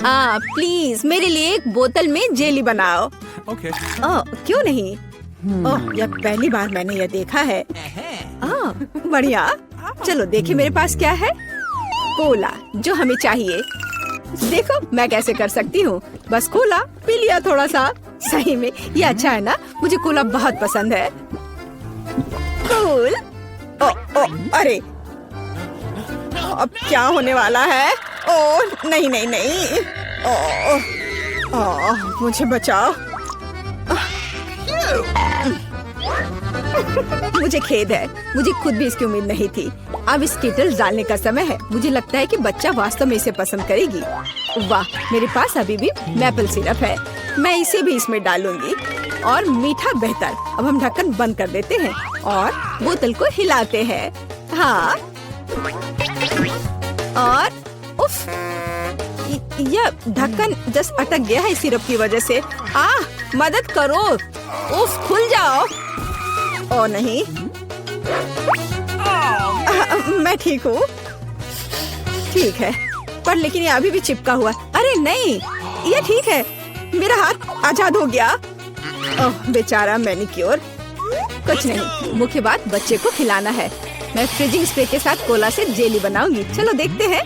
Please मेरे लिए एक बोतल में जेली बनाओ। Okay. क्यों नहीं? यह पहली बार मैंने यह देखा है। बढ़िया। चलो देखिए मेरे पास क्या है। कोला, जो हमें चाहिए। देखो मैं कैसे कर सकती हूँ। बस कोला पी लिया थोड़ा सा। सही में ये अच्छा है ना? मुझे कोला बहुत पसंद है। कूल। अरे अब क्या होने वाला है? नहीं नहीं नहीं। मुझे बचाओ। मुझे खेद है, मुझे खुद भी इसकी उम्मीद नहीं थी। अब स्कीटल्स डालने का समय है। मुझे लगता है कि बच्चा वास्तव में इसे पसंद करेगी। वाह, मेरे पास अभी भी मैपल सिरप है। मैं इसे भी इसमें डालूंगी और मीठा बेहतर। अब हम ढक्कन बंद कर देते हैं और बोतल को हिलाते हैं। हाँ, और उफ, यह ढक्कन जस्ट अटक गया है सिरप की वजह से। मदद करो। उफ, खुल जाओ। ओ नहीं, मैं ठीक हूँ। ठीक है, पर लेकिन ये अभी भी चिपका हुआ। अरे नहीं, ये ठीक है। मेरा हाथ आजाद हो गया। ओह बेचारा मैनिक्योर। कुछ नहीं, मुख्य बात बच्चे को खिलाना है। मैं फ्रीजिंग स्प्रे के साथ कोला से जेली बनाऊंगी। चलो देखते हैं।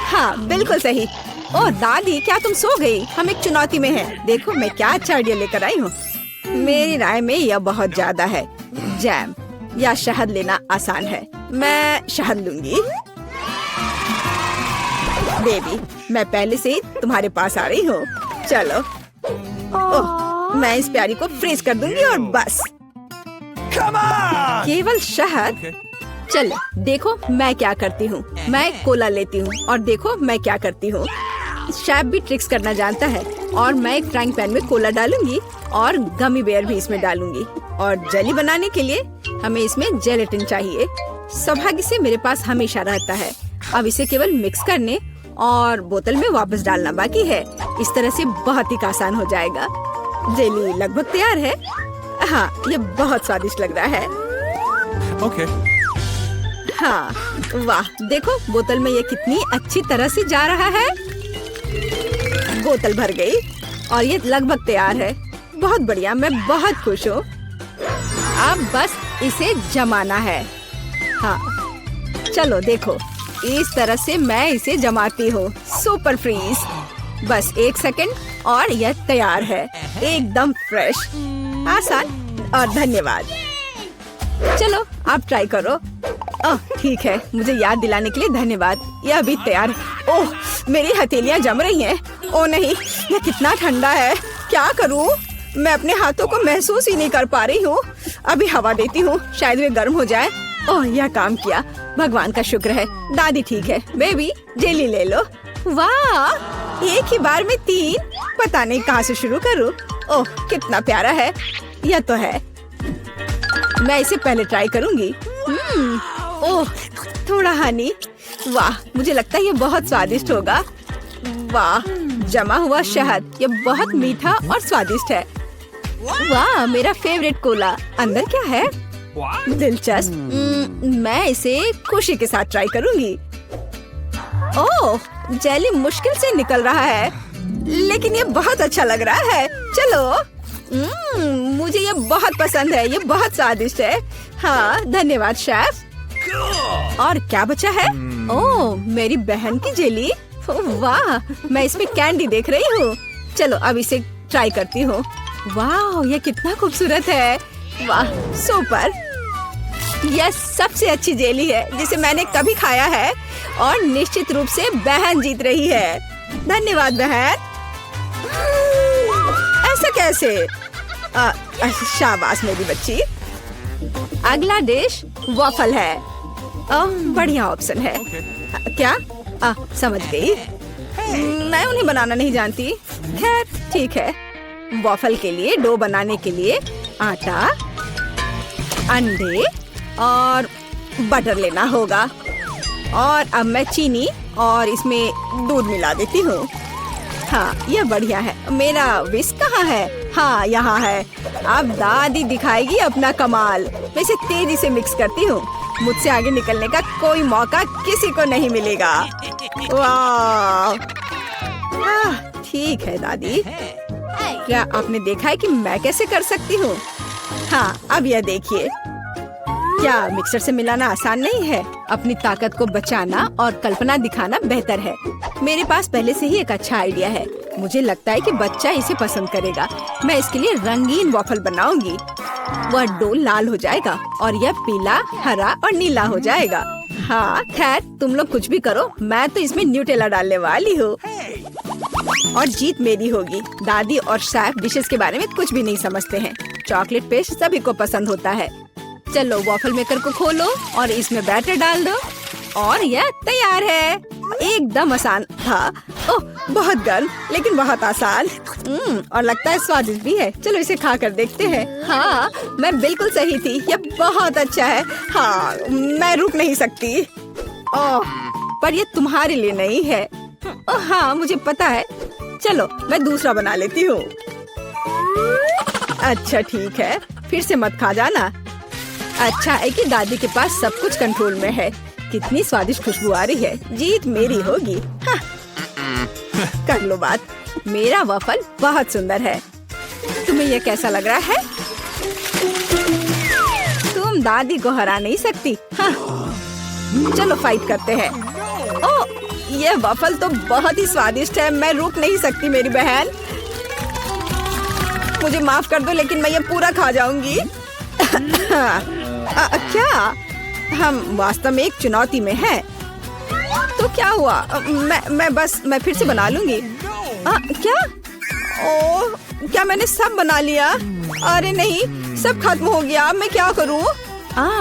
हाँ बिल्कुल सही। ओह दादी, क्या तुम सो गई? हम एक चुनौती में हैं। देखो मैं क्या अच्छा आइडिया लेकर आई हूँ। मेरी राय में यह बहुत ज्यादा है। जैम या शहद लेना आसान है। मैं शहद लूंगी। बेबी, मैं पहले से ही तुम्हारे पास आ रही हूँ। चलो। ओह, मैं इस प्यारी को फ्रीज कर दूंगी और बस। केवल शहद। चलो देखो मैं क्या करती हूँ। मैं कोला लेती हूँ और देखो मैं क्या करती हूँ। शेफ भी ट्रिक्स करना जानता है। और मैं एक फ्राइंग पैन में कोला डालूंगी और गमी बेयर भी इसमें डालूंगी। और जेली बनाने के लिए हमें इसमें जेलेटिन चाहिए। सौभाग्य से मेरे पास हमेशा रहता है। अब इसे केवल मिक्स करने और बोतल में वापस डालना बाकी है। इस तरह से बहुत ही आसान हो जाएगा। जेली लगभग तैयार है। हाँ, ये बहुत स्वादिष्ट लग रहा है। Okay. हाँ, वाह, देखो बोतल में ये कितनी अच्छी तरह से जा रहा है। बोतल भर गई और ये लगभग तैयार है। बहुत बढ़िया, मैं बहुत खुश हूँ। अब बस इसे जमाना है। हाँ, चलो देखो, इस तरह से मैं इसे जमाती हूँ। Super freeze. बस 1 सेकंड और यह तैयार है। एकदम फ्रेश, आसान और धन्यवाद। चलो आप ट्राई करो। ठीक है, मुझे याद दिलाने के लिए धन्यवाद। यह अभी तैयार है। ओह, मेरी हथेलियां जम रही हैं। ओह नहीं, यह कितना ठंडा है। क्या करूं? मैं अपने हाथों को महसूस ही नहीं कर पा रही हूँ। अभी हवा देती हूँ, शायद वे गर्म हो जाए। ओह, यह काम किया। भगवान का शुक्र है। दादी ठीक है। बेबी, जेली ले लो। वाह, एक ही बार में 3। पता नहीं कहाँ से शुरू करूँ। ओह, कितना प्यारा है। यह तो है। मैं इसे पहले ट्राई करूंगी। ओह, थोड़ा हनी। वाह, मुझे लगता है ये बहुत स्वादिष्ट होगा। वाह, जमा हुआ शहद, ये बहुत मीठा और स्वादिष्ट है। वाह, मेरा फेवरेट कोला। अंदर क्या है? दिलचस्प। मैं इसे खुशी के साथ ट्राई करूंगी। ओह, जेली मुश्किल से निकल रहा है, लेकिन ये बहुत अच्छा लग रहा है। चलो। मुझे ये बहुत पसंद है। ये बहुत स्वादिष्ट है। हाँ, धन्यवाद शेफ। और क्या बचा है? ओह, मेरी बहन की जेली। वाह, मैं इसमें कैंडी देख रही हूँ। चलो अब इसे ट्राई करती हूँ। वाह, ये कितना खूबसूरत है। वाह, सुपर। यह सबसे अच्छी जेली है जिसे मैंने कभी खाया है और निश्चित रूप से बहन जीत रही है। धन्यवाद बहन। ऐसा कैसे? शाबाश मेरी बच्ची। अगला डिश वॉफल है। बढ़िया ऑप्शन है। क्या? समझ गई। मैं उन्हें बनाना नहीं जानती। खैर ठीक है। वॉफल के लिए डो बनाने के लिए आटा, अंडे और बटर लेना होगा। और अब मैं चीनी और इसमें दूध मिला देती हूँ। हाँ, यह बढ़िया है। मेरा विस्क कहाँ है? हाँ, यहाँ है। अब दादी दिखाएगी अपना कमाल। मैं इसे तेजी से मिक्स करती हूँ। मुझसे आगे निकलने का कोई मौका किसी को नहीं मिलेगा। वाह, ठीक है दादी। क्या आपने देखा है कि मैं कैसे कर सकती हूँ? हाँ, अब यह देखिए। क्या मिक्सर से मिलाना आसान नहीं है? अपनी ताकत को बचाना और कल्पना दिखाना बेहतर है। मेरे पास पहले से ही एक अच्छा आइडिया है। मुझे लगता है कि बच्चा इसे पसंद करेगा। मैं इसके लिए रंगीन वॉफल बनाऊंगी। वह डो लाल हो जाएगा और यह पीला, हरा और नीला हो जाएगा। हाँ, खैर तुम लोग कुछ भी करो, मैं तो इसमें न्यूटेला डालने वाली हूँ और जीत मेरी होगी। दादी और शेफ डिशेस के बारे में कुछ भी नहीं समझते हैं। चॉकलेट पेस्ट सभी को पसंद होता है। चलो वॉफल मेकर को खोलो और इसमें बैटर डाल दो और यह तैयार है। एकदम आसान था। ओह, बहुत गर्म लेकिन बहुत आसान। और लगता है स्वादिष्ट भी है। चलो इसे खा कर देखते हैं। हाँ, मैं बिल्कुल सही थी। यह बहुत अच्छा है। हाँ, मैं रुक नहीं सकती। ओह, पर यह तुम्हारे लिए नहीं है। ओह हाँ, मुझे पता है। चलो मैं दूसरा बना लेती हूँ। अच्छा ठीक है, फिर से मत खा जाना। अच्छा है कि दादी के पास सब कुछ कंट्रोल में है। कितनी स्वादिष्ट खुशबू आ रही है। जीत मेरी होगी। हाँ। कर लो बात। मेरा वफल बहुत सुंदर है। तुम्हें यह कैसा लग रहा है? तुम दादी को हरा नहीं सकती। हाँ। चलो फाइट करते हैं। ओह, यह वफल तो बहुत ही स्वादिष्ट है। मैं रुक नहीं सकती मेरी बहन। मुझे माफ कर दो लेकिन मैं ये पूरा खा जाऊंगी। क्या? हम वास्तव में एक चुनौती में हैं। तो क्या हुआ? मैं फिर से बना लूंगी। क्या? ओह, क्या मैंने सब बना लिया? अरे नहीं, सब खत्म हो गया। मैं क्या करूं?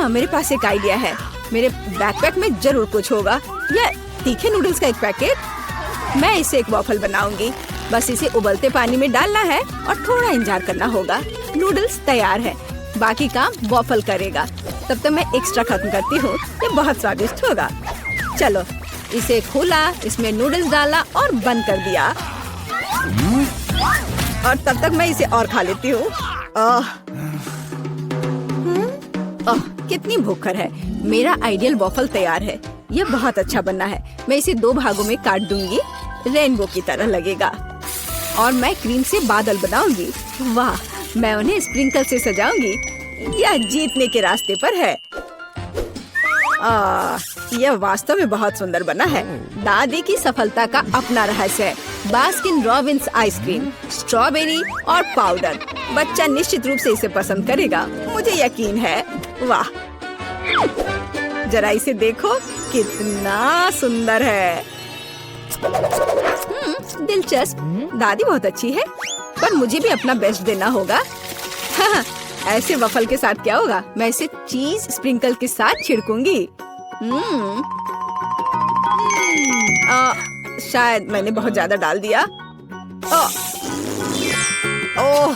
मेरे पास एक आइडिया है। मेरे बैकपैक में जरूर कुछ होगा। यह तीखे नूडल्स का एक पैकेट। मैं इसे एक वॉफल बनाऊंगी। बस इसे उबलते पानी में डालना है और थोड़ा इंतजार करना होगा। नूडल्स तैयार है। बाकी काम वॉफल करेगा। तब तक मैं एक्स्ट्रा खत्म करती हूँ। ये बहुत स्वादिष्ट होगा। चलो इसे खोला, इसमें नूडल्स डाला और बंद कर दिया। और तब तक मैं इसे और खा लेती हूँ। कितनी भूखर है। मेरा आइडियल वॉफल तैयार है। यह बहुत अच्छा बनना है। मैं इसे 2 भागों में काट दूंगी। रेनबो की तरह लगेगा। और मैं क्रीम से बादल बनाऊंगी। वाह, मैं उन्हें स्प्रिंकल से सजाऊंगी। यह जीतने के रास्ते पर है। यह वास्तव में बहुत सुंदर बना है। दादी की सफलता का अपना रहस्य है। बास्किन रॉबिन्स आइसक्रीम, स्ट्रॉबेरी और पाउडर। बच्चा निश्चित रूप से इसे पसंद करेगा, मुझे यकीन है। वाह, जरा इसे देखो, कितना सुंदर है। दिलचस्प। दादी बहुत अच्छी है, पर मुझे भी अपना बेस्ट देना होगा। हाँ, ऐसे वफल के साथ क्या होगा? मैं इसे चीज स्प्रिंकल के साथ छिड़कूंगी। शायद मैंने बहुत ज्यादा डाल दिया। ओह,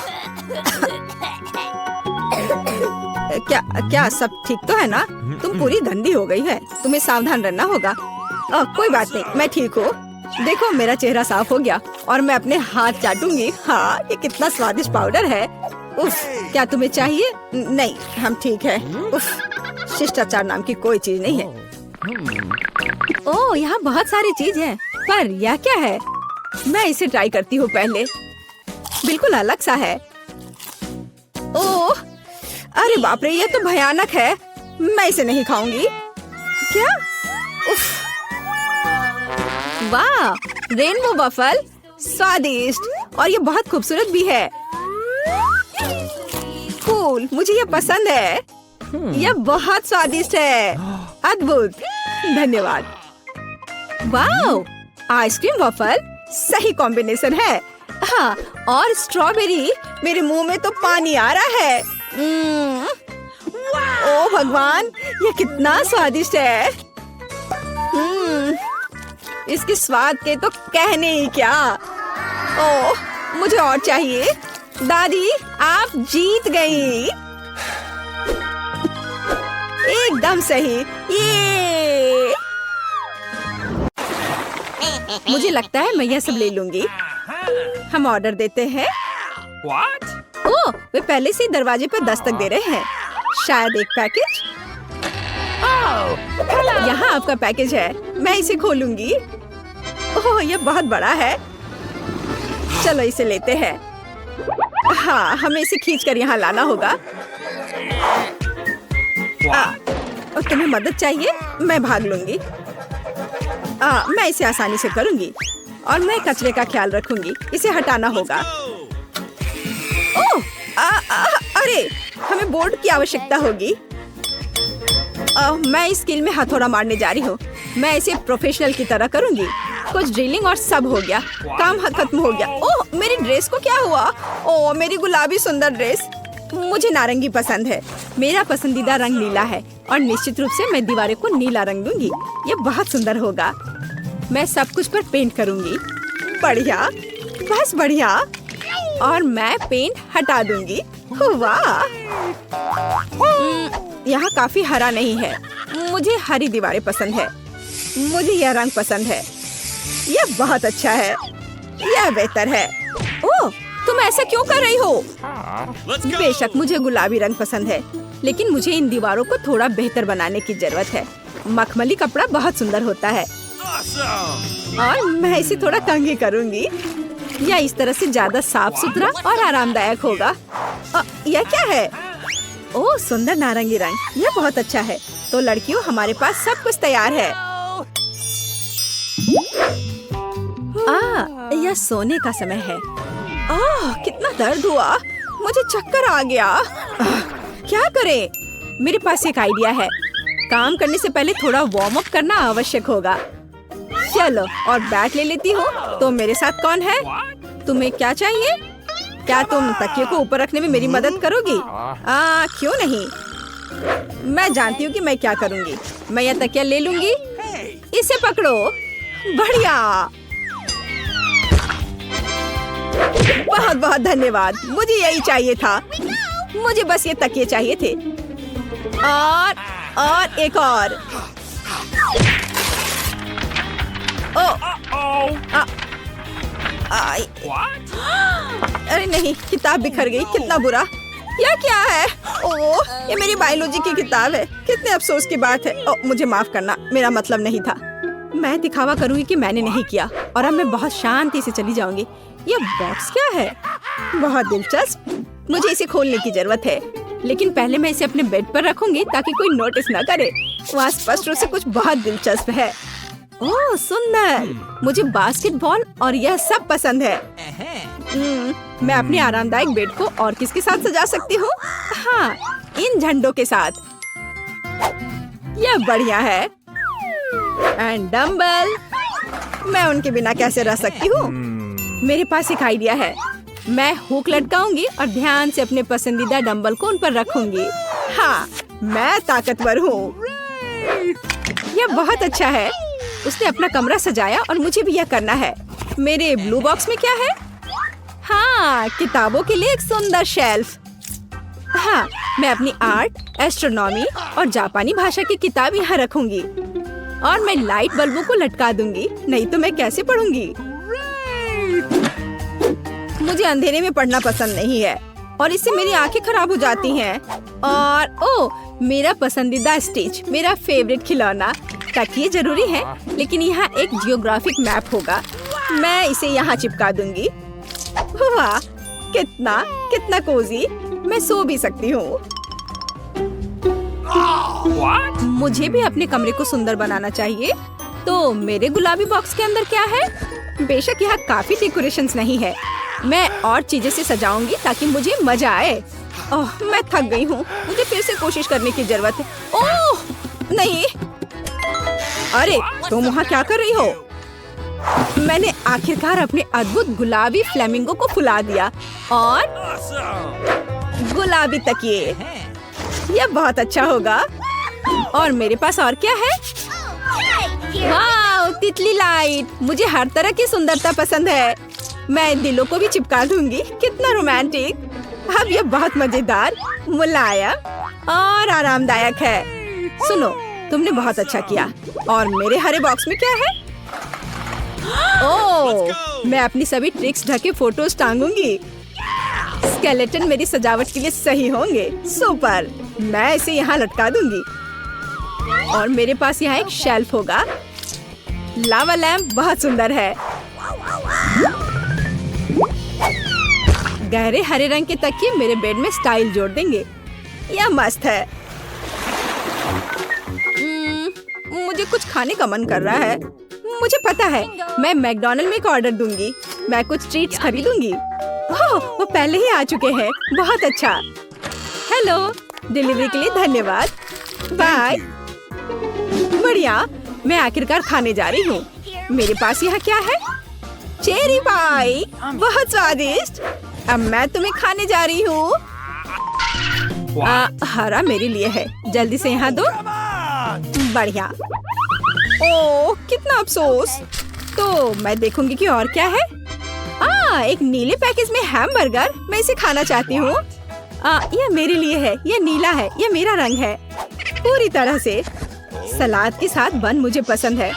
क्या सब ठीक तो है ना? तुम पूरी गंदी हो गई है। तुम्हें सावधान रहना होगा। कोई बात नहीं, मैं ठीक हूँ। देखो मेरा चेहरा साफ हो गया और मैं अपने हाथ चाटूंगी। हाँ, ये कितना स्वादिष्ट पाउडर है। उफ, क्या तुम्हें चाहिए? नहीं, हम ठीक है। उफ, शिष्टाचार नाम की कोई चीज नहीं है। ओह, यहाँ बहुत सारी चीज है, पर यह क्या है? मैं इसे ट्राई करती हूँ पहले। बिल्कुल अलग सा है। ओह, अरे बाप रे, यह तो भयानक है। मैं इसे नहीं खाऊंगी। क्या? उफ, वाह, रेनबो वफल, स्वादिष्ट और ये बहुत खूबसूरत भी है। कूल, मुझे ये पसंद है। यह बहुत स्वादिष्ट है। अद्भुत, धन्यवाद। वाह, आइसक्रीम वफल सही कॉम्बिनेशन है। हाँ, और स्ट्रॉबेरी, मेरे मुंह में तो पानी आ रहा है। ओह भगवान, ये कितना स्वादिष्ट है। इसके स्वाद के तो कहने ही क्या। ओह, मुझे और चाहिए। दादी, आप जीत गई। एकदम सही। ये मुझे लगता है मैं यह सब ले लूंगी। हम ऑर्डर देते हैं। What? ओह, वे पहले से ही दरवाजे पर दस्तक दे रहे हैं। शायद एक पैकेज। यहाँ आपका पैकेज है। मैं इसे खोलूंगी। ओह, यह बहुत बड़ा है। चलो इसे लेते हैं। हाँ, हमें इसे खींचकर यहाँ लाना होगा। और तुम्हें मदद चाहिए? मैं भाग लूंगी। मैं इसे आसानी से करूंगी और मैं कचरे का ख्याल रखूंगी। इसे हटाना होगा। ओह, अरे, हमें बोर्ड की आवश्यकता होगी। मैं इस स्किल में हथौड़ा मारने जा रही हूँ। मैं इसे प्रोफेशनल की तरह करूंगी। कुछ ड्रिलिंग और सब हो गया। काम खत्म हो गया। ओह, मेरी ड्रेस को क्या हुआ? ओह, मेरी गुलाबी सुंदर ड्रेस। मुझे नारंगी पसंद है। मेरा पसंदीदा रंग नीला है और निश्चित रूप से मैं दीवारों को नीला रंग दूंगी। ये बहुत सुंदर होगा। मैं सब कुछ पर पेंट करूंगी। बढ़िया, बस बढ़िया। और मैं पेंट हटा दूंगी। वाह, यहाँ काफी हरा नहीं है। मुझे हरी दीवारें पसंद है। मुझे यह रंग पसंद है। यह बहुत अच्छा है। यह बेहतर है। ओह, तुम ऐसा क्यों कर रही हो? बेशक मुझे गुलाबी रंग पसंद है, लेकिन मुझे इन दीवारों को थोड़ा बेहतर बनाने की जरूरत है। मखमली कपड़ा बहुत सुंदर होता है और मैं इसे थोड़ा कंघी करूंगी। यह इस तरह से ज्यादा साफ सुथरा और आरामदायक होगा। यह क्या है? ओह, सुंदर नारंगी रंग। यह बहुत अच्छा है। तो लड़कियों, हमारे पास सब कुछ तैयार है। यह सोने का समय है। कितना दर्द हुआ। मुझे चक्कर आ गया। क्या करें? मेरे पास एक आइडिया है। काम करने से पहले थोड़ा वार्म अप करना आवश्यक होगा। चलो, और बैट ले लेती हूँ। तो मेरे साथ कौन है? तुम्हें क्या चाहिए? क्या तुम तकिए को ऊपर रखने में मेरी मदद करोगी? क्यों नहीं। मैं जानती हूँ कि मैं क्या करूँगी। मैं यह तकिया ले लूंगी। इसे पकड़ो। बढ़िया, बहुत बहुत धन्यवाद। मुझे यही चाहिए था। मुझे बस ये तकिए चाहिए थे। और एक और। अरे नहीं, किताब बिखर गई। कितना बुरा। यह क्या है? ओह, ये मेरी बायोलॉजी की किताब है। कितने अफसोस की बात है। मुझे माफ करना, मेरा मतलब नहीं था। मैं दिखावा करूंगी कि मैंने नहीं किया और अब मैं बहुत शांति से चली जाऊंगी। यह बॉक्स क्या है? बहुत दिलचस्प। मुझे इसे खोलने की जरूरत है, लेकिन पहले मैं इसे अपने बेड पर रखूंगी ताकि कोई नोटिस न करे। वहाँ स्पष्ट रूप से कुछ बहुत दिलचस्प है। ओह, सुंदर। मुझे बास्केटबॉल और यह सब पसंद है। मैं अपने आरामदायक बेड को और किसके साथ सजा सकती हूँ? हाँ, इन झंडों के साथ। यह बढ़िया है। And dumbbell. मैं उनके बिना कैसे रह सकती हूँ? मेरे पास एक आइडिया है। मैं हुक लटकाऊंगी और ध्यान से अपने पसंदीदा डंबल को उन पर रखूंगी। हाँ, मैं ताकतवर हूँ। यह बहुत अच्छा है। उसने अपना कमरा सजाया और मुझे भी यह करना है। मेरे ब्लू बॉक्स में क्या है? हाँ, किताबों के लिए एक सुंदर शेल्फ। हाँ, मैं अपनी आर्ट, एस्ट्रोनॉमी और जापानी भाषा की किताब यहाँ रखूंगी। और मैं लाइट बल्बों को लटका दूंगी, नहीं तो मैं कैसे पढ़ूंगी? मुझे अंधेरे में पढ़ना पसंद नहीं है और इससे मेरी आंखें खराब हो जाती हैं। और मेरा पसंदीदा स्टिच, मेरा फेवरेट खिलौना। तकिए जरूरी है, लेकिन यहाँ एक जियोग्राफिक मैप होगा। मैं इसे यहाँ चिपका दूंगी। वाह, कितना कितना कोजी। मैं सो भी सकती हूँ। मुझे भी अपने कमरे को सुंदर बनाना चाहिए। तो मेरे गुलाबी बॉक्स के अंदर क्या है? बेशक यहाँ काफी डेकोरेशंस नहीं है। मैं और चीजें से सजाऊंगी ताकि मुझे मजा आए। ओह, मैं थक गई हूँ। मुझे फिर से कोशिश करने की जरूरत है। ओह नहीं। अरे, तुम वहाँ क्या कर रही हो? मैंने आखिरकार अपने अद्भुत गुलाबी फ्लेमिंगो को फुला दिया और गुलाबी तकिए। यह बहुत अच्छा होगा। और मेरे पास और क्या है? वाह, तितली लाइट। मुझे हर तरह की सुंदरता पसंद है। मैं दिलों को भी चिपका दूंगी। कितना रोमांटिक। अब यह बहुत मजेदार, मुलायम और आरामदायक है। सुनो, तुमने बहुत अच्छा किया। और मेरे हरे बॉक्स में क्या है? ओह, मैं अपनी सभी ट्रिक्स ढके फोटोज टांगूंगी। स्केलेटन मेरी सजावट के लिए सही होंगे। सुपर। मैं इसे यहाँ लटका दूंगी। और मेरे पास यहाँ एक शेल्फ होगा। लावा लैंप बहुत सुंदर है। गहरे हरे रंग के तकिए मेरे बेड में स्टाइल जोड़ देंगे। यह मस्त है। मुझे कुछ खाने का मन कर रहा है। मुझे पता है, मैं मैकडॉनल्ड में एक ऑर्डर दूंगी। मैं कुछ ट्रीट्स खरीदूंगी। ओह, वो पहले ही आ चुके हैं। बहुत अच्छा। हेलो, डिलीवरी के लिए धन्यवाद। बाय। बढ़िया, मैं आखिरकार खाने जा रही हूँ। मेरे पास यहाँ क्या है? चेरी पाई, बहुत स्वादिष्ट। अब मैं तुम्हें खाने जा रही हूँ। हरा मेरे लिए है, जल्दी से यहाँ दो। बढ़िया। ओह, कितना अफसोस। तो मैं देखूंगी कि और क्या है। एक नीले पैकेज में हैमबर्गर। मैं इसे खाना चाहती हूँ। यह मेरे लिए है। यह नीला है, यह मेरा रंग है पूरी तरह से। सलाद के साथ बन मुझे पसंद है।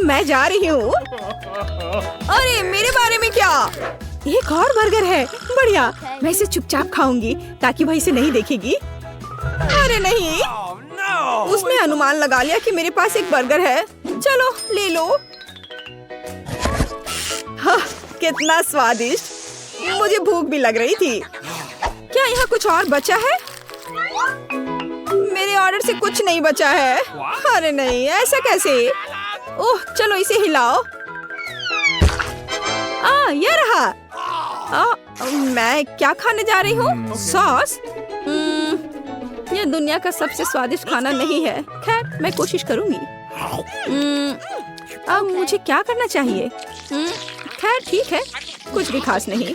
मैं जा रही हूँ। अरे मेरे बारे में क्या? एक और बर्गर है। बढ़िया, मैं इसे चुपचाप खाऊंगी ताकि वह इसे नहीं देखेगी। अरे नहीं, उसने अनुमान लगा लिया कि मेरे पास एक बर्गर है। चलो ले लो। हाँ, कितना स्वादिष्ट। मुझे भूख भी लग रही थी। क्या यहाँ कुछ और बचा है? मेरे ऑर्डर से कुछ नहीं बचा है। अरे नहीं, ऐसा कैसे? ओह, चलो इसे हिलाओ। ये रहा। मैं क्या खाने जा रही हूँ? सॉस। यह दुनिया का सबसे स्वादिष्ट खाना नहीं है। खैर, मैं कोशिश करूंगी। अब मुझे क्या करना चाहिए? खैर ठीक है, कुछ भी खास नहीं।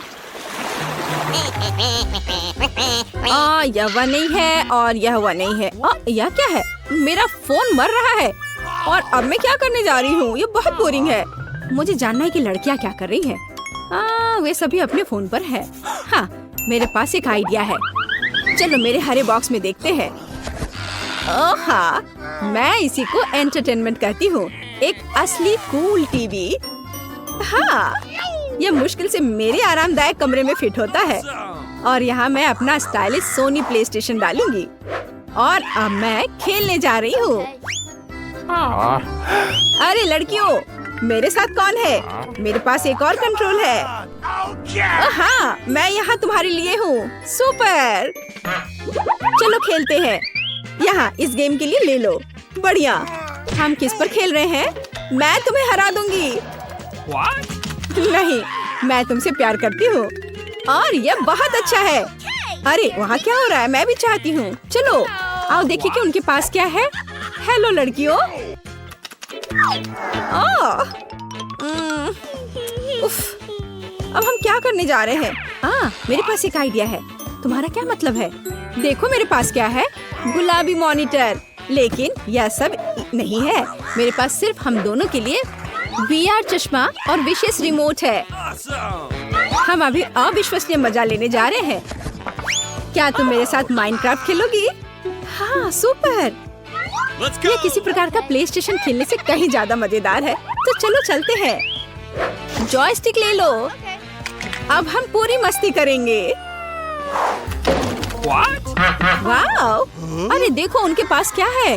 यह वह नहीं है और यह वह नहीं है। यह क्या है? मेरा फोन मर रहा है और अब मैं क्या करने जा रही हूँ? ये बहुत बोरिंग है। मुझे जानना है कि लड़कियाँ क्या कर रही हैं। वे सभी अपने फोन पर है। हाँ, मेरे पास एक आइडिया है। चलो मेरे हरे बॉक्स में देखते हैं। हाँ, मैं इसी को एंटरटेनमेंट कहती हूँ। एक असली कूल टीवी। हाँ, यह मुश्किल से मेरे आरामदायक कमरे में फिट होता है। और यहाँ मैं अपना स्टाइलिश सोनी प्ले स्टेशन डालूंगी। और अब मैं खेलने जा रही हूँ। अरे लड़कियों, मेरे साथ कौन है? मेरे पास एक और कंट्रोल है। हाँ, मैं यहाँ तुम्हारे लिए हूँ। सुपर। चलो खेलते हैं। यहाँ इस गेम के लिए ले लो। बढ़िया। हम किस पर खेल रहे हैं? मैं तुम्हें हरा दूंगी। नहीं, मैं तुमसे प्यार करती हूँ और यह बहुत अच्छा है। अरे वहाँ क्या हो रहा है? मैं भी चाहती हूँ। चलो आओ देखिए कि उनके पास क्या है। हेलो लड़कियों। उफ, अब हम क्या करने जा रहे हैं? मेरे पास एक आइडिया है। तुम्हारा क्या मतलब है? देखो मेरे पास क्या है। गुलाबी मॉनिटर। लेकिन यह सब नहीं है। मेरे पास सिर्फ हम दोनों के लिए VR चश्मा और विशेष रिमोट है। हम अभी अविश्वसनीय मजा लेने जा रहे हैं। क्या तुम मेरे साथ माइनक्राफ्ट खेलोगी? हाँ, सुपर। ये किसी प्रकार का प्ले स्टेशन खेलने से कहीं ज्यादा मजेदार है। तो चलो चलते हैं। जॉयस्टिक ले लो। अब हम पूरी मस्ती करेंगे। वाह! अरे देखो उनके पास क्या है।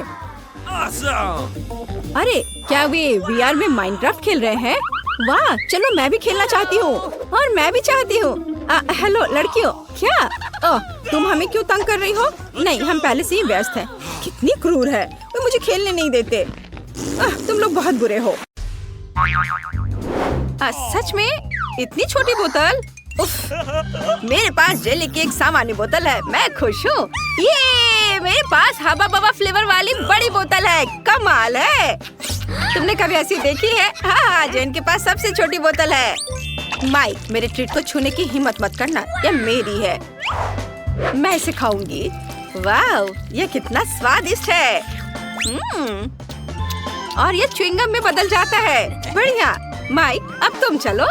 अरे क्या वे VR में माइनक्राफ्ट खेल रहे हैं? वाह! चलो मैं भी खेलना चाहती हूँ। और मैं भी चाहती हूँ। हेलो लड़कियों। क्या? तुम हमें क्यों तंग कर रही हो? नहीं, हम पहले से ही व्यस्त हैं। कितनी क्रूर है, वो मुझे खेलने नहीं देते। तुम लोग बहुत बुरे हो। सच में? इतनी छोटी बोतल? उफ, मेरे पास जेली की एक सामान्य बोतल है। मैं खुश हूँ। ये मेरे पास हबा बबा फ्लेवर वाली बड़ी बोतल है। कमाल है। तुमने कभी ऐसी देखी है? हाँ, जो इनके पास सबसे छोटी बोतल है। माइक, मेरे ट्रीट को छूने की हिम्मत मत करना। यह मेरी है। मैं इसे खाऊंगी। वाह, यह कितना स्वादिष्ट है। और यह च्युइंगम में बदल जाता है। बढ़िया। माइक, अब तुम चलो।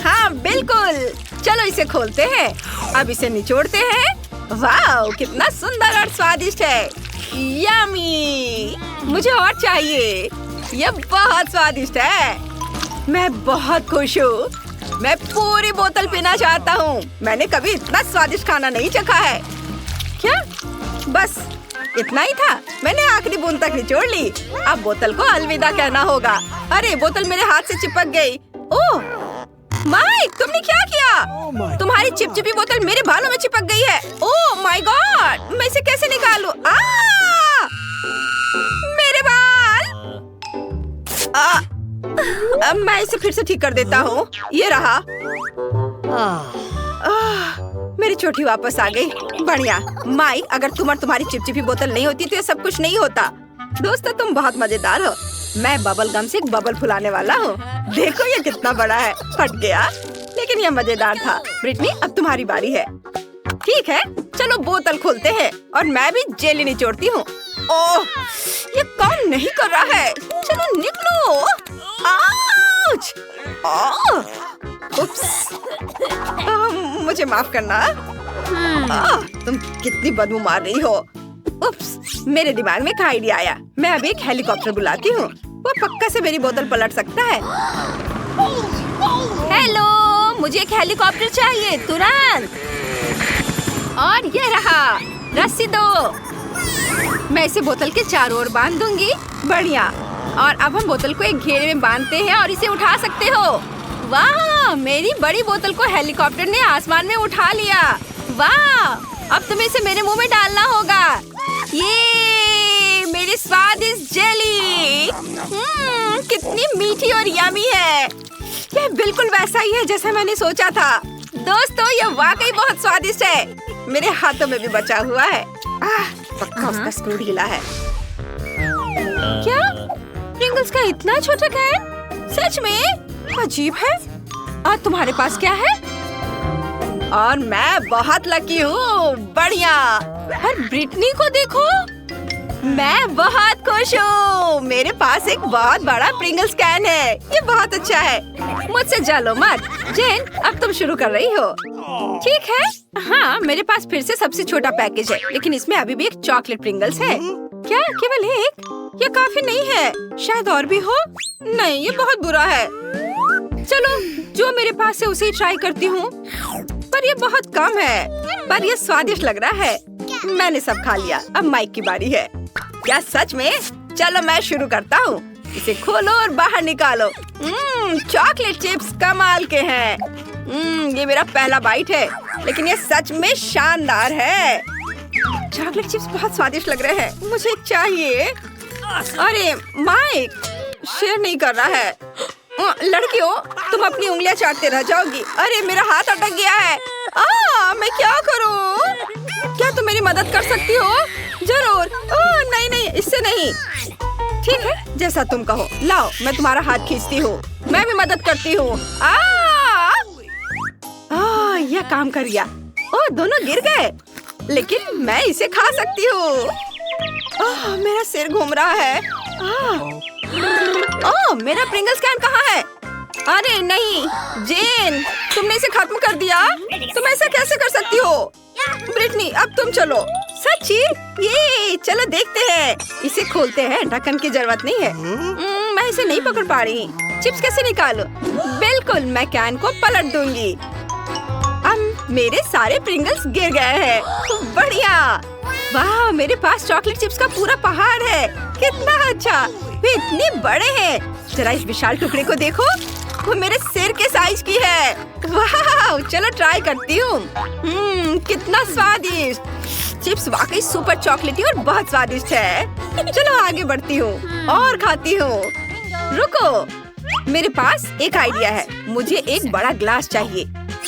हाँ बिल्कुल, चलो इसे खोलते हैं। अब इसे निचोड़ते हैं। वाह, कितना सुंदर और स्वादिष्ट है। यम्मी, मुझे और चाहिए। यह बहुत स्वादिष्ट है। मैं बहुत खुश हूँ। मैं पूरी बोतल पीना चाहता हूँ। मैंने कभी इतना स्वादिष्ट खाना नहीं चखा है। क्या? बस इतना ही था? मैंने आखिरी बूंद तक निचोड़ ली। अब बोतल को अलविदा कहना होगा। अरे बोतल मेरे हाथ से चिपक गई। ओह माइक, तुमने क्या किया? तुम्हारी चिपचिपी बोतल मेरे बालों में चिपक गई है। ओह माय गॉड, मैं इसे कैसे निकालूं? मेरे बाल। अब मैं इसे फिर से ठीक कर देता हूँ। ये रहा। मेरी चोटी वापस आ गई। बढ़िया। माई, अगर तुम और तुम्हारी चिपचिपी बोतल नहीं होती तो ये सब कुछ नहीं होता। दोस्तों, तुम बहुत मजेदार हो। मैं बबल गम से एक बबल फुलाने वाला हूँ। देखो ये कितना बड़ा है। फट गया, लेकिन ये मजेदार था। ब्रिटनी, अब तुम्हारी बारी है। ठीक है, चलो बोतल खोलते हैं और मैं भी जेली निचोड़ती हूँ। ओह, ये काम नहीं कर रहा है। चलो निकलो। आउच! उप्स। मुझे माफ करना। तुम कितनी बदबू मार रही हो। उप्स, मेरे दिमाग में एक आइडिया आया। मैं अभी एक हेलीकॉप्टर बुलाती हूँ। वो पक्का से मेरी बोतल पलट सकता है। हेलो, मुझे एक हेलीकॉप्टर चाहिए तुरंत। और ये रहा, रस्सी दो। मैं इसे बोतल के चारों ओर बांध दूंगी। बढ़िया। और अब हम बोतल को एक घेरे में बांधते हैं और इसे उठा सकते हो। वाह, मेरी बड़ी बोतल को हेलीकॉप्टर ने आसमान में उठा लिया। वाह, अब तुम्हें इसे मेरे मुंह में डालना होगा। ये मेरी स्वादिष्ट जेली। कितनी मीठी और यमी है। ये बिल्कुल वैसा ही है जैसा मैंने सोचा था। दोस्तों, ये वाकई बहुत स्वादिष्ट है। मेरे हाथों में भी बचा हुआ है। पक्का उसका स्क्रू ढीला है। क्या प्रिंगल्स का इतना छोटा कैन? सच में अजीब है। और तुम्हारे पास क्या है? और मैं बहुत लकी हूँ। बढ़िया। और ब्रिटनी को देखो, मैं बहुत खुश हूँ। मेरे पास एक बहुत बड़ा प्रिंगल्स कैन है। ये बहुत अच्छा है। मुझसे जलो मत। जेन, अब तुम शुरू कर रही हो। ठीक है। हाँ, मेरे पास फिर से सबसे छोटा पैकेज है, लेकिन इसमें अभी भी एक चॉकलेट प्रिंगल्स है। क्या केवल एक? ये काफी नहीं है। शायद और भी हो। नहीं, ये बहुत बुरा है। चलो, जो मेरे पास है उसे ही ट्राई करती हूँ। पर ये बहुत कम है। पर ये स्वादिष्ट लग रहा है। मैंने सब खा लिया। अब माइक की बारी है। क्या सच में? चलो मैं शुरू करता हूँ। इसे खोलो और बाहर निकालो। चॉकलेट चिप्स कमाल के हैं। ये मेरा पहला बाइट है, लेकिन ये सच में शानदार है। चॉकलेट चिप्स बहुत स्वादिष्ट लग रहे हैं। मुझे चाहिए। अरे माइक, शेयर नहीं कर रहा है। लड़कियों, तुम अपनी उंगलियां चाटते रह जाओगी। अरे मेरा हाथ अटक गया है। मैं क्या करूं? क्या तुम मेरी मदद कर सकती हो? जरूर। नहीं नहीं, इससे नहीं। ठीक है, जैसा तुम कहो। लाओ, मैं तुम्हारा हाथ खींचती हूँ। मैं भी मदद करती हूँ। यह काम कर गया। दोनों गिर गए, लेकिन मैं इसे खा सकती हूँ। मेरा सिर घूम रहा है। मेरा प्रिंगल्स कैन कहाँ है? अरे नहीं, जेन, तुमने इसे खत्म कर दिया। तुम ऐसा कैसे कर सकती हो? ब्रिटनी, अब तुम चलो। सच्ची? ये चलो देखते हैं। इसे खोलते हैं। ढक्कन की जरूरत नहीं है। मैं इसे नहीं पकड़ पा रही। चिप्स कैसे निकालूं? बिल्कुल, मैं कैन को पलट दूंगी। अब मेरे सारे प्रिंगल्स गिर गए हैं। बढ़िया। वाह, मेरे पास चॉकलेट चिप्स का पूरा पहाड़ है। कितना अच्छा। वे इतने बड़े हैं। जरा इस विशाल टुकड़े को देखो। वो मेरे सिर के साइज की है। वाह, चलो ट्राई करती हूँ। कितना स्वादिष्ट। चिप्स वाकई सुपर चॉकलेटी और बहुत स्वादिष्ट है। चलो आगे बढ़ती हूँ और खाती हूँ। रुको, मेरे पास एक आइडिया है। मुझे एक बड़ा ग्लास चाहिए।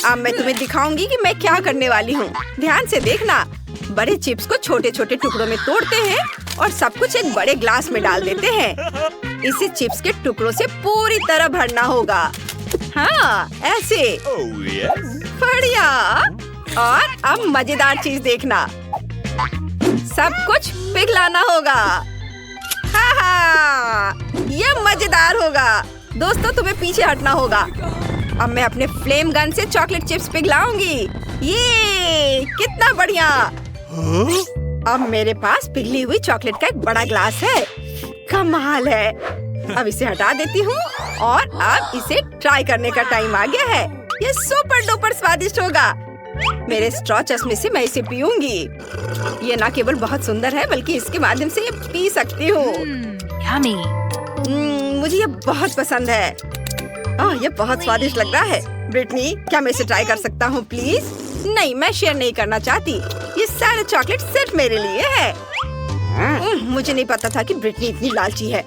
अब मैं तुम्हें दिखाऊंगी कि मैं क्या करने वाली हूँ। ध्यान से देखना। बड़े चिप्स को छोटे छोटे टुकड़ों में तोड़ते हैं और सब कुछ एक बड़े ग्लास में डाल देते हैं। इसे चिप्स के टुकड़ों से पूरी तरह भरना होगा। हाँ, ऐसे। बढ़िया। और अब मजेदार चीज देखना। सब कुछ पिघलाना होगा। ये मजेदार होगा। दोस्तों, तुम्हें पीछे हटना होगा। अब मैं अपने फ्लेम गन से चॉकलेट चिप्स पिघलाऊंगी। ये कितना बढ़िया। अब मेरे पास पिघली हुई चॉकलेट का एक बड़ा ग्लास है। कमाल है। अब इसे हटा देती हूँ और अब इसे ट्राई करने का टाइम आ गया है। ये सुपर डुपर स्वादिष्ट होगा। मेरे स्ट्रॉ चश्मे से मैं इसे पीऊंगी। ये ना केवल बहुत सुंदर है, बल्कि इसके माध्यम से ये पी सकती हूँ। मुझे ये बहुत पसंद है। ये बहुत स्वादिष्ट लग रहा है। ब्रिटनी, क्या मैं इसे ट्राई कर सकता हूँ प्लीज? नहीं, मैं शेयर नहीं करना चाहती। ये सारे चॉकलेट सिर्फ मेरे लिए है। मुझे नहीं पता था कि ब्रिटनी इतनी लालची है।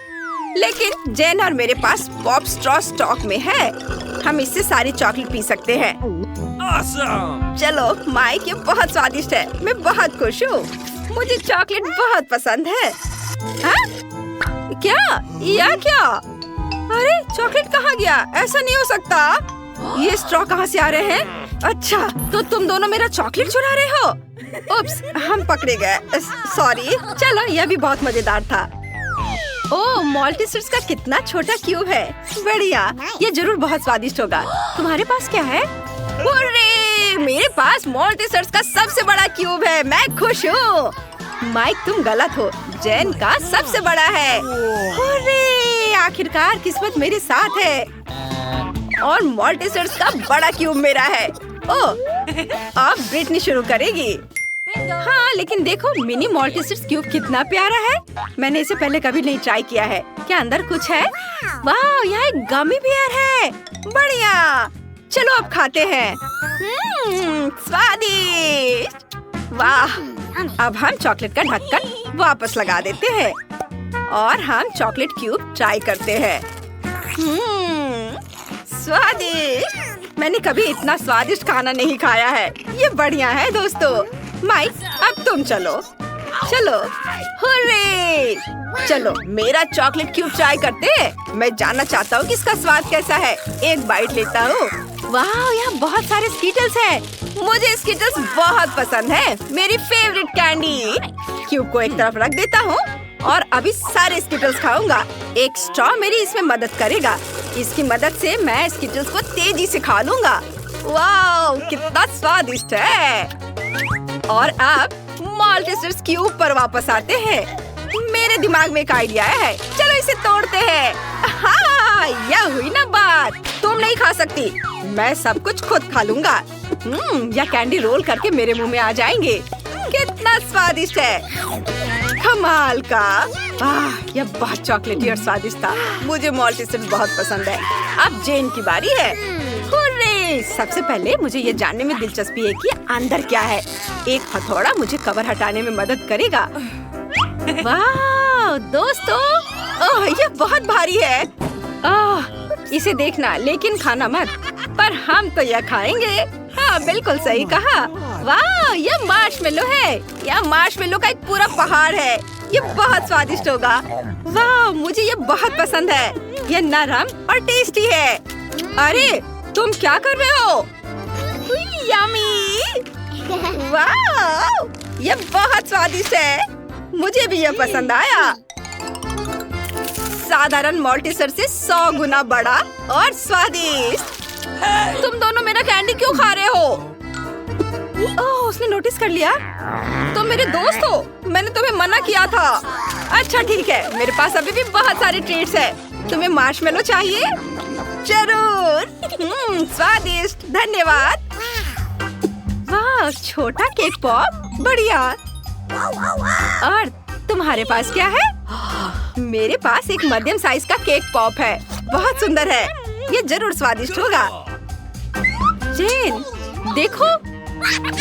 लेकिन जेन और मेरे पास पॉप स्ट्रॉ स्टॉक में है। हम इससे सारी चॉकलेट पी सकते हैं। Awesome! चलो माइक, ये बहुत स्वादिष्ट है। मैं बहुत खुश हूँ। मुझे चॉकलेट बहुत पसंद है। हाँ? क्या? अरे चॉकलेट कहाँ गया? ऐसा नहीं हो सकता। ये स्ट्रॉ कहाँ से आ रहे हैं? अच्छा, तो तुम दोनों मेरा चॉकलेट चुरा रहे हो? उप्स, हम पकड़े गए। सॉरी। चलो, यह भी बहुत मजेदार था। ओह, मॉल्टीसर्स का कितना छोटा क्यूब है। बढ़िया, ये जरूर बहुत स्वादिष्ट होगा। तुम्हारे पास क्या है? हुर्रे! मेरे पास मॉल्टीसर्स का सबसे बड़ा क्यूब है। मैं खुश हूँ। माइक, तुम गलत हो। जेन का सबसे बड़ा है। हुर्रे! आखिरकार किस्मत मेरे साथ है और मॉल्टीसर्स का बड़ा क्यूब मेरा है। ओह, अब ब्रिटनी शुरू करेगी। हाँ, लेकिन देखो मिनी मॉल्टीसर्स क्यूब कितना प्यारा है। मैंने इसे पहले कभी नहीं ट्राई किया है। क्या अंदर कुछ है? वाह, यहाँ एक गमी बियर है। बढ़िया, चलो अब खाते हैं। स्वादिष्ट। वाह, अब हम चॉकलेट का ढक्कन वापस लगा देते हैं और हम चॉकलेट क्यूब ट्राई करते हैं। स्वादिष्ट। मैंने कभी इतना स्वादिष्ट खाना नहीं खाया है। ये बढ़िया है दोस्तों। माइक, अब तुम चलो। हुर्रे! चलो मेरा चॉकलेट क्यूब ट्राई करते हैं। मैं जानना चाहता हूँ कि इसका स्वाद कैसा है। एक बाइट लेता हूँ। वाह, यहाँ बहुत सारे स्कीटल्स हैं। मुझे स्कीटल्स बहुत पसंद है। मेरी फेवरेट कैंडी। क्यूब को एक तरफ रख देता हूँ और अभी सारे स्कीटल्स खाऊंगा। एक स्ट्रॉ मेरी इसमें मदद करेगा। इसकी मदद से मैं स्कीटल्स को तेजी से खा लूंगा। वाह, कितना स्वादिष्ट है। और अब मॉल्टीसर्स क्यूब पर वापस आते हैं। मेरे दिमाग में एक आइडिया है। चलो इसे तोड़ते हैं। हाँ, यह हुई ना बात। तुम नहीं खा सकती। मैं सब कुछ खुद खा लूंगा। यह कैंडी रोल करके मेरे मुंह में आ जाएंगे। कितना स्वादिष्ट है। कमाल का। यह बहुत चॉकलेटी और स्वादिष्ट था। मुझे मॉल्टीसर्स बहुत पसंद है। अब जेन की बारी है। हुर्रे! सबसे पहले मुझे ये जानने में दिलचस्पी है कि अंदर क्या है। एक हथौड़ा मुझे कवर हटाने में मदद करेगा। वाह दोस्तों, ओह ये बहुत भारी है। इसे देखना लेकिन खाना मत। पर हम तो यह खाएंगे। हाँ बिल्कुल सही कहा। वाह, यह मार्शमेलो है। यह मार्शमेलो का एक पूरा पहाड़ है। ये बहुत स्वादिष्ट होगा। वाह, मुझे ये बहुत पसंद है। यह नरम और टेस्टी है। अरे तुम क्या कर रहे हो? यम्मी! वाह, ये बहुत स्वादिष्ट है। मुझे भी यह पसंद आया। साधारण मॉल्टीसर से 100 गुना बड़ा और स्वादिष्ट। तुम दोनों मेरा कैंडी क्यों खा रहे हो? ओह, उसने नोटिस कर लिया। तुम मेरे दोस्त हो। मैंने तुम्हें मना किया था। अच्छा ठीक है, मेरे पास अभी भी बहुत सारे ट्रीट्स हैं। तुम्हें मार्शमेलो चाहिए? जरूर। स्वादिष्ट, धन्यवाद। वाह, छोटा केक पॉप, बढ़िया। और तुम्हारे पास क्या है? मेरे पास एक मध्यम साइज का केक पॉप है। बहुत सुंदर है। ये जरूर स्वादिष्ट होगा। जेन, देखो।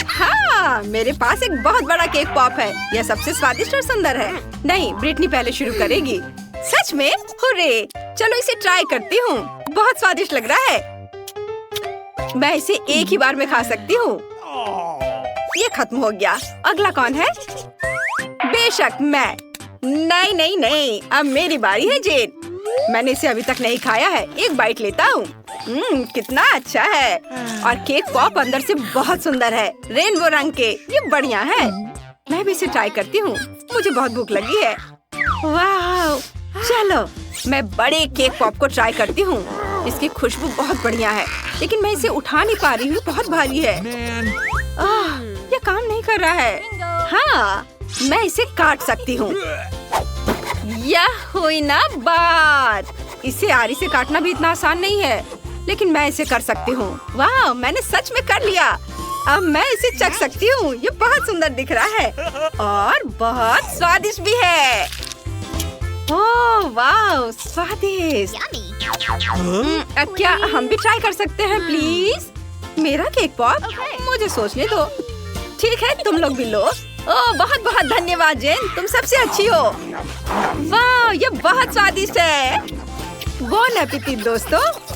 हाँ, मेरे पास एक बहुत बड़ा केक पॉप है। यह सबसे स्वादिष्ट और सुंदर है। नहीं, ब्रिटनी पहले शुरू करेगी। सच में? हुर्रे! चलो इसे ट्राई करती हूँ। बहुत स्वादिष्ट लग रहा है। मैं इसे एक ही बार में खा सकती हूँ। ये खत्म हो गया। अगला कौन है? बेशक मैं। नहीं, अब मेरी बारी है जेन। मैंने इसे अभी तक नहीं खाया है। एक बाइट लेता हूँ। कितना अच्छा है। और केक पॉप अंदर से बहुत सुंदर है, रेनबो रंग के। ये बढ़िया है। मैं भी इसे ट्राई करती हूँ। मुझे बहुत भूख लगी है। वाह, चलो मैं बड़े केक पॉप को ट्राई करती हूँ। इसकी खुशबू बहुत बढ़िया है, लेकिन मैं इसे उठा नहीं पा रही हूँ। बहुत भारी है। ये काम नहीं कर रहा है। हाँ, मैं इसे काट सकती हूँ। यह हुई ना बात। इसे आरी से काटना भी इतना आसान नहीं है, लेकिन मैं इसे कर सकती हूँ। वाह, मैंने सच में कर लिया। अब मैं इसे चख सकती हूँ। ये बहुत सुंदर दिख रहा है और बहुत स्वादिष्ट भी है। ओह वाह, स्वादिष्ट। क्या हम भी ट्राई कर सकते हैं प्लीज? मेरा केक पॉप? मुझे सोचने दो। ठीक है, तुम लोग भी लो। ओह बहुत बहुत धन्यवाद जेन, तुम सबसे अच्छी हो। वाह, ये बहुत स्वादिष्ट है। बोन एपेटिट दोस्तों।